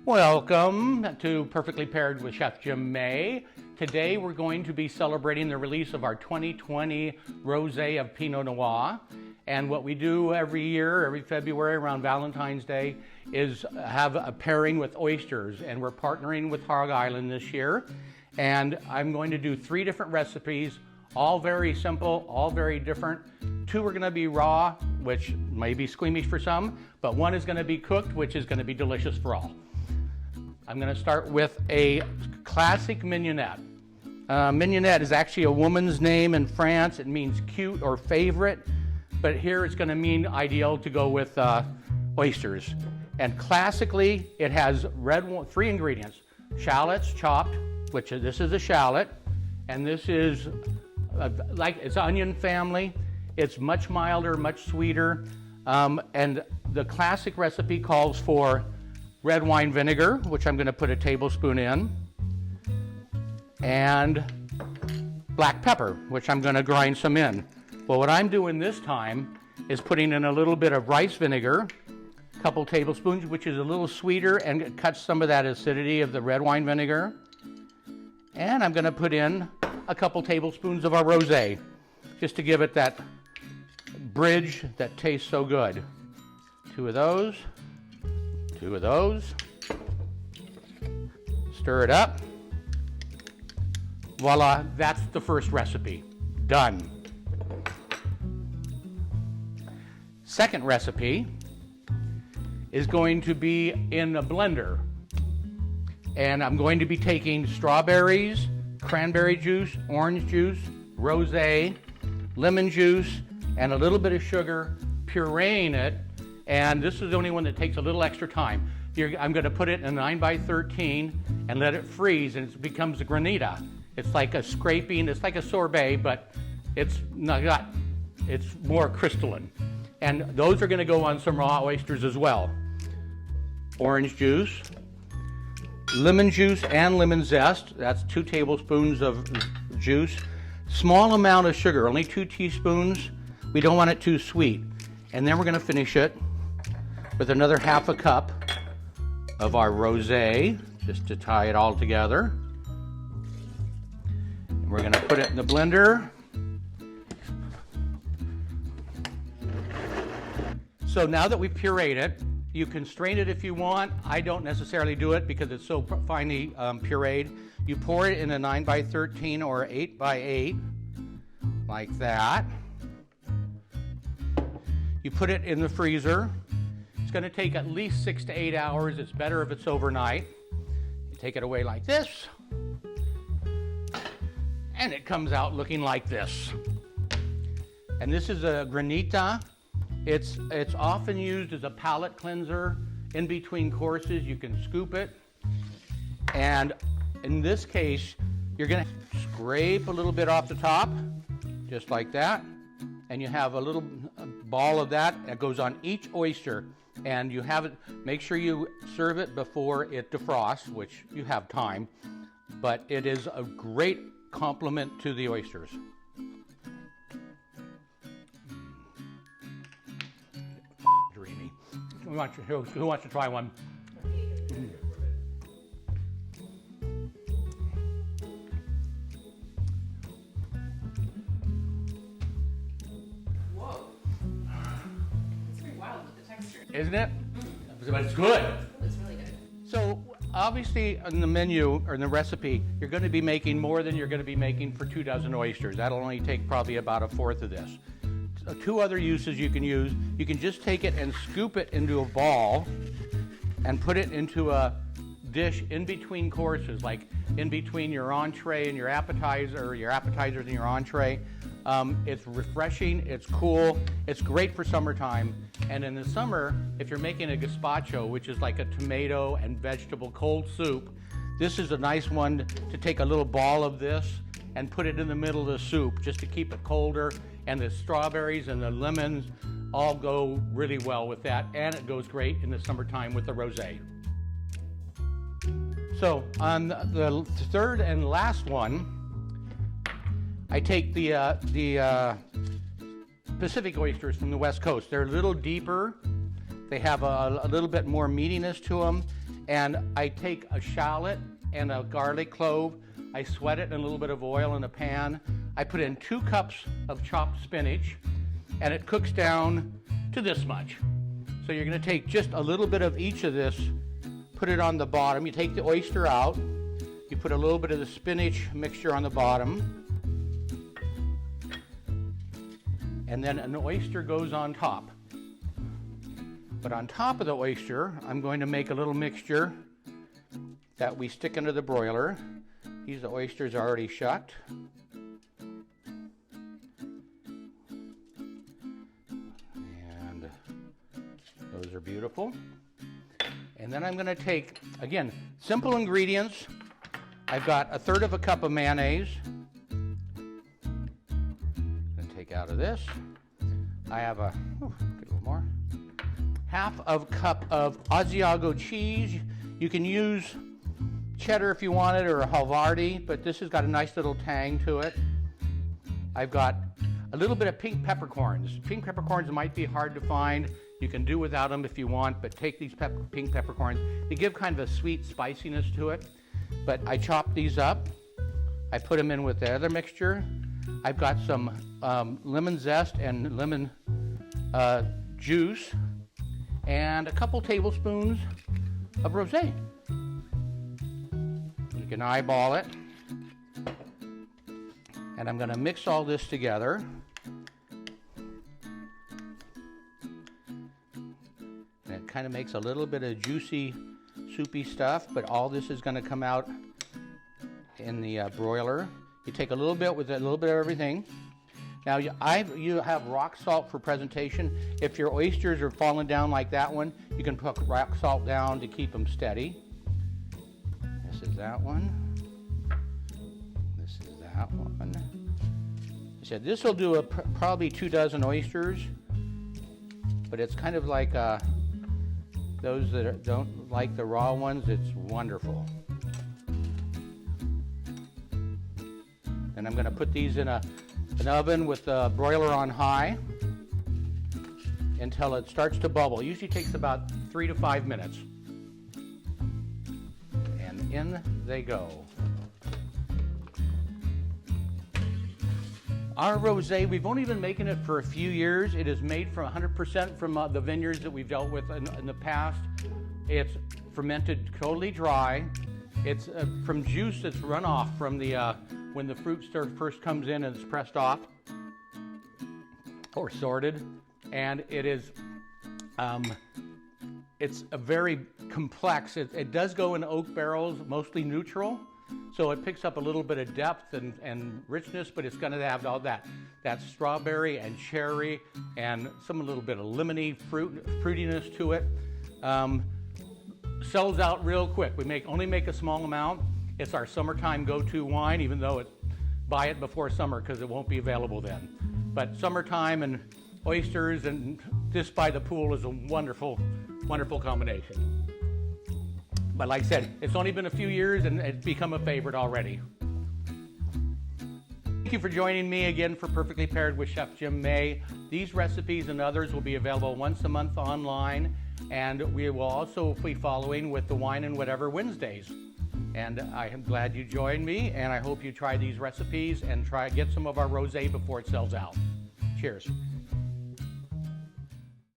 Welcome to Perfectly Paired with Chef Jim May. Today we're going to be celebrating the release of our 2020 Rosé of Pinot Noir. And what we do every year, every February around Valentine's Day, is have a pairing with oysters. And we're partnering with Hog Island this year. And I'm going to do 3 different recipes, all very simple, all very different. 2 are going to be raw, which may be squeamish for some, but 1 is going to be cooked, which is going to be delicious for all. I'm going to start with a classic Mignonette. Mignonette is actually a woman's name in France. It means cute or favorite, but here it's going to mean ideal to go with oysters. And classically, it has 3 ingredients: shallots chopped, which this is a shallot, and this is it's onion family. It's much milder, much sweeter, and the classic recipe calls for red wine vinegar, which I'm going to put a tablespoon in, and black pepper, which I'm going to grind some in. Well, what I'm doing this time is putting in a little bit of rice vinegar, a couple tablespoons, which is a little sweeter and it cuts some of that acidity of the red wine vinegar. And I'm going to put in a couple tablespoons of our rosé, just to give it that bridge that tastes so good. 2 of those. 2 of those. Stir it up. Voila, that's the first recipe. Done. Second recipe is going to be in a blender. And I'm going to be taking strawberries, cranberry juice, orange juice, rosé, lemon juice, and a little bit of sugar, pureeing it. And this is the only one that takes a little extra time. I'm going to put it in a 9x13 and let it freeze, and it becomes a Granita. It's like a scraping, it's like a sorbet, but it's more crystalline. And those are going to go on some raw oysters as well. Orange juice, lemon juice and lemon zest. That's 2 tablespoons of juice. Small amount of sugar, only 2 teaspoons. We don't want it too sweet. And then we're going to finish it with another half a cup of our rosé, just to tie it all together. And we're going to put it in the blender. So now that we've pureed it, you can strain it if you want. I don't necessarily do it because it's so finely pureed. You pour it in a 9x13 or 8x8, like that. You put it in the freezer. It's going to take at least 6 to 8 hours. It's better if it's overnight. You take it away like this, and it comes out looking like this. And this is a Granita. It's often used as a palate cleanser in between courses. You can scoop it, and in this case, you're going to scrape a little bit off the top, just like that. And you have a little ball of that goes on each oyster, and you have it. Make sure you serve it before it defrosts, which you have time, but it is a great complement to the oysters. Dreamy. Who wants to try one? Isn't it? But it's good. It's really good. So obviously in the menu or in the recipe, you're going to be making more than you're going to be making for 2 dozen oysters. That'll only take probably about 1/4 of this. 2 other uses you can use. You can just take it and scoop it into a ball and put it into a dish in between courses, like in between your entree and your appetizer, or your appetizers and your entree. It's refreshing, it's cool, it's great for summertime. And in the summer, if you're making a gazpacho, which is like a tomato and vegetable cold soup, this is a nice one to take a little ball of this and put it in the middle of the soup just to keep it colder. And the strawberries and the lemons all go really well with that. And it goes great in the summertime with the rosé. So on the third and last one, I take the Pacific oysters from the West Coast. They're a little deeper. They have a little bit more meatiness to them, And I take a shallot and a garlic clove. I sweat it in a little bit of oil in a pan. I put in 2 cups of chopped spinach, and it cooks down to this much. So you're going to take just a little bit of each of this, put it on the bottom. You take the oyster out. You put a little bit of the spinach mixture on the bottom. And then an oyster goes on top. But on top of the oyster, I'm going to make a little mixture that we stick into the broiler. These oysters are already shucked. And those are beautiful. And then I'm going to take, again, simple ingredients. I've got 1/3 cup of mayonnaise. I'm going to take out of this. I have get a little more. 1/2 cup of Asiago cheese. You can use cheddar if you wanted, or a Havarti, but this has got a nice little tang to it. I've got a little bit of pink peppercorns. Pink peppercorns might be hard to find. You can do without them if you want, but take these pink peppercorns. They give kind of a sweet spiciness to it. But I chop these up. I put them in with the other mixture. I've got some lemon zest and lemon juice, and a couple tablespoons of rosé. You can eyeball it. And I'm going to mix all this together. And it kind of makes a little bit of juicy, soupy stuff, but all this is going to come out in the broiler. You take a little bit with a little bit of everything. Now you have rock salt for presentation. If your oysters are falling down like that one, you can put rock salt down to keep them steady. This is that one. This is that one. I said this will do probably 2 dozen oysters, but it's kind of like those that don't like the raw ones. It's wonderful. And I'm going to put these in an oven with the broiler on high until it starts to bubble. It usually takes about 3 to 5 minutes. And in they go. Our rosé, we've only been making it for a few years. It is made from 100% from the vineyards that we've dealt with in the past. It's fermented totally dry. It's from juice that's run off from the when the fruit first comes in and it's pressed off or sorted. And it is it's a very complex. It does go in oak barrels, mostly neutral. So it picks up a little bit of depth and richness, but it's going to have all that strawberry and cherry and a little bit of lemony fruitiness to it. Sells out real quick. We only make a small amount. It's our summertime go-to wine, even though buy it before summer because it won't be available then. But summertime and oysters and this by the pool is a wonderful, wonderful combination. But like I said, it's only been a few years and it's become a favorite already. Thank you for joining me again for Perfectly Paired with Chef Jim May. These recipes and others will be available once a month online, and we will also be following with the Wine and Whatever Wednesdays. And I am glad you joined me, and I hope you try these recipes and get some of our rosé before it sells out. Cheers.